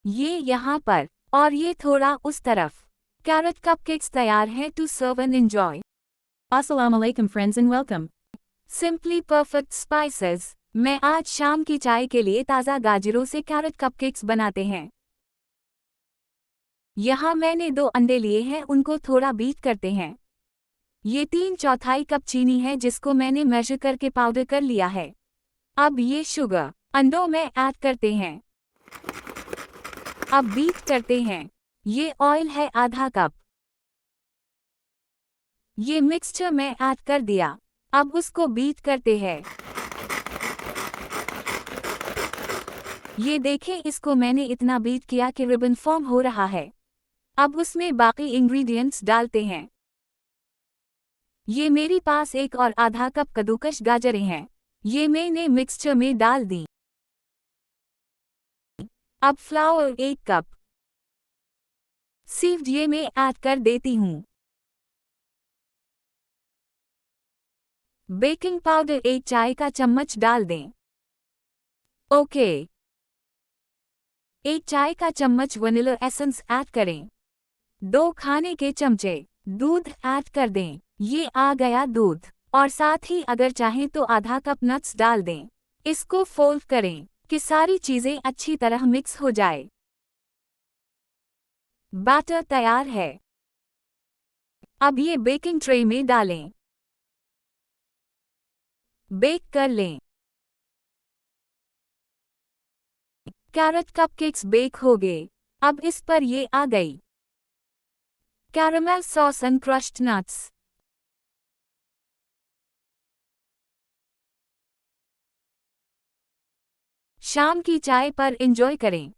ये यहाँ पर और ये थोड़ा उस तरफ। कैरेट कपकेक्स तैयार हैं to serve and enjoy. Assalamu alaikum friends and welcome. Simply perfect spices. मैं आज शाम की चाय के लिए ताज़ा गाजरों से कैरेट कपकेक्स बनाते हैं। यहाँ मैंने 2 अंडे लिए हैं, उनको थोड़ा बीट करते हैं। ये 3/4 कप चीनी है जिसको मैंने मेजर करके पाउडर कर लिया है। अब ये शुगर अंडों में ऐड करते हैं। अब बीट करते हैं। ये ऑयल है आधा कप। ये मिक्सचर में ऐड कर दिया। अब उसको बीट करते हैं। ये देखें, इसको मैंने इतना बीट किया कि रिबन फॉर्म हो रहा है। अब उसमें बाकी इंग्रेडिएंट्स डालते हैं। ये मेरे पास 1 और आधा कप कद्दूकस गाजरें हैं। ये मैंने मिक्सचर में डाल दी। अब फ्लावर 1 कप सीव्ड ये मैं ऐड कर देती हूँ। बेकिंग पाउडर 1 चाय का चम्मच डाल दें। ओके। 1 चाय का चम्मच वनीला एसेंस ऐड करें। 2 खाने के चमचे दूध ऐड कर दें। ये आ गया दूध। और साथ ही अगर चाहें तो आधा कप नट्स डाल दें। इसको फोल्ड करें कि सारी चीजें अच्छी तरह मिक्स हो जाए। बैटर तैयार है। अब ये बेकिंग ट्रे में डालें। बेक कर लें। कैरेट कपकेक्स बेक हो गए। अब इस पर ये आ गई caramel sauce and crushed nuts. शाम की चाय पर एंजॉय करें।